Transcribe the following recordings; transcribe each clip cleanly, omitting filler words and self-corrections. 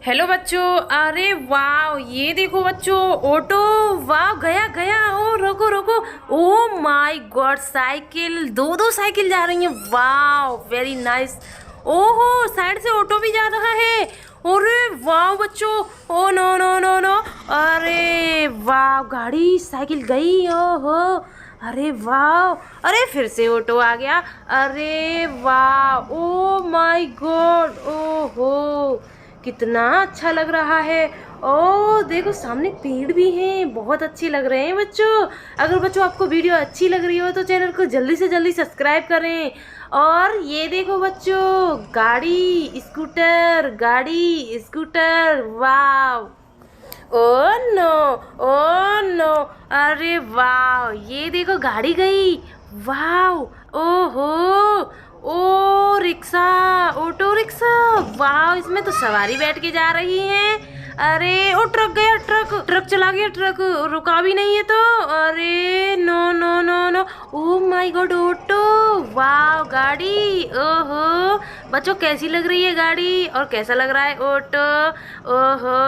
Hello बच्चों। अरे वाह, ये देखो बच्चों, ऑटो। वाह, गया गया। ओ रुको रुको। ओ माय गॉड, साइकिल, दो दो साइकिल जा रही हैं। वाह, वेरी नाइस। ओहो, साइड से ऑटो भी जा रहा है। अरे वाह बच्चों। Oh no no no no. अरे वाह, गाड़ी साइकिल गई। ओहो, अरे वाह। अरे फिर से ऑटो आ गया। अरे वाह, ओ माय गॉड। ओहो, कितना अच्छा लग रहा है। ओ देखो, सामने पेड़ भी हैं, बहुत अच्छे लग रहे हैं बच्चों। अगर बच्चों आपको वीडियो अच्छी लग रही हो तो चैनल को जल्दी से जल्दी सब्सक्राइब करें। और ये देखो बच्चों, गाड़ी स्कूटर, गाड़ी स्कूटर। वाह, ओ नो, ओ नो। अरे वाह, ये देखो गाड़ी गई। वाह, ओहो, ओ रिक्शा, ऑटो रिक्शा। वाह, इसमें तो सवारी बैठ के जा रही है। अरे ओ ट्रक गया, ट्रक ट्रक चला गया, ट्रक रुका भी नहीं है तो। अरे no no no no. Oh my god, auto. वाह, गाड़ी। ओहो बच्चों, कैसी लग रही है गाड़ी और कैसा लग रहा है ऑटो। ओहो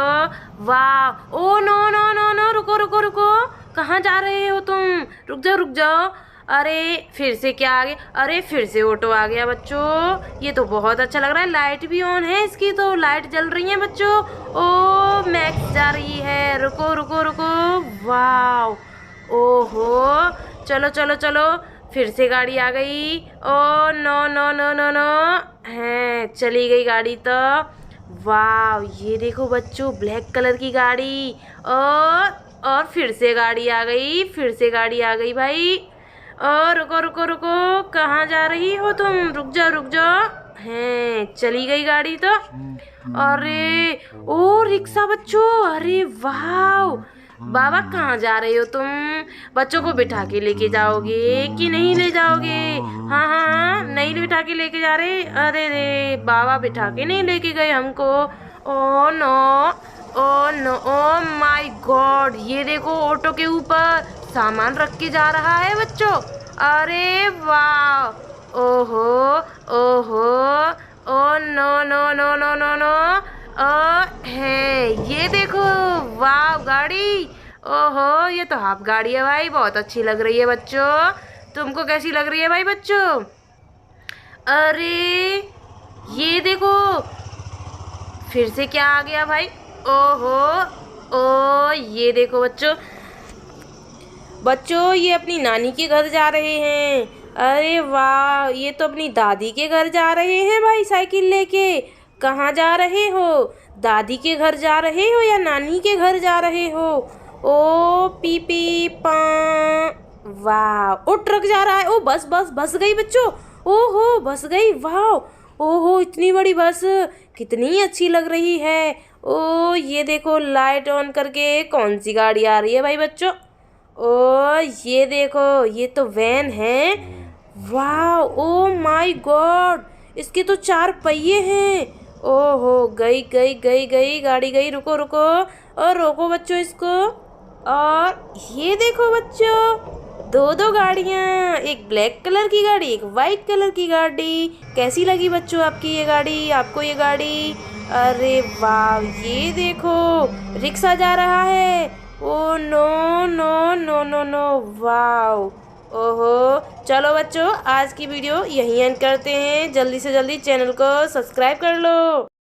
वाह। Oh no no no no, रुको रुको रुको, कहाँ जा रहे हो तुम? रुक जाओ रुक जाओ। अरे फिर से क्या आ गया? अरे फिर से ऑटो आ गया बच्चों। ये तो बहुत अच्छा लग रहा है, लाइट भी ऑन है इसकी, तो लाइट जल रही है बच्चों। ओ मैक्स जा रही है, रुको रुको रुको। वाह, ओहो, चलो चलो चलो, फिर से गाड़ी आ गई। Oh no no no no no, है चली गई गाड़ी तो। वाह, ये देखो बच्चों, ब्लैक कलर की गाड़ी। और फिर से गाड़ी आ गई, फिर से गाड़ी आ गई भाई। और रुको रुको रुको, कहाँ जा रही हो तुम? रुक जाओ रुक जाओ। हैं, चली गई गाड़ी तो। अरे ओ रिक्शा बच्चों। अरे वाह, बाबा कहाँ जा रहे हो तुम? बच्चों को बिठा के लेके जाओगे कि नहीं ले जाओगे? हाँ हाँ हाँ, नहीं बिठा के लेके जा रहे। अरे रे, बाबा बिठा के नहीं लेके गए हमको। Oh no, oh no, oh my god. ये देखो, ऑटो के ऊपर सामान रख के जा रहा है बच्चों। अरे वाह, ओहो, ओहो, oh no no no no no no. है, ये देखो, वाह गाड़ी। ओहो, ये तो हाफ गाड़ी है भाई, बहुत अच्छी लग रही है बच्चों। तुमको कैसी लग रही है भाई बच्चों? अरे ये देखो, फिर से क्या आ गया भाई? ओहो, ओ ये देखो बच्चों, बच्चों ये अपनी नानी के घर जा रहे हैं। अरे वाह, ये तो अपनी दादी के घर जा रहे हैं भाई, साइकिल लेके। कहाँ जा रहे हो? दादी के घर जा रहे हो या नानी के घर जा रहे हो? ओ पी पी पा। वाह, ओ ट्रक जा रहा है। ओ बस बस बस गई बच्चों। ओहो, बस गई। वाह, ओहो, इतनी बड़ी बस, कितनी अच्छी लग रही है। ओ ये देखो, लाइट ऑन करके कौन सी गाड़ी आ रही है भाई बच्चों? ओ ये देखो, ये तो वैन है। वाह, ओ माय गॉड, इसके तो 4 पहिए हैं। ओहो, गई गई गई गई गाड़ी गई। रुको रुको, और रोको बच्चों इसको। और ये देखो बच्चों, दो दो गाड़ियाँ, एक ब्लैक कलर की गाड़ी, एक वाइट कलर की गाड़ी। कैसी लगी बच्चों आपकी ये गाड़ी, आपको ये गाड़ी? अरे वाह, ये देखो, रिक्शा जा रहा है। Oh no no no no no. Wow, ओहो, चलो बच्चों, आज की वीडियो यहीं एंड करते हैं। जल्दी से जल्दी चैनल को सब्सक्राइब कर लो।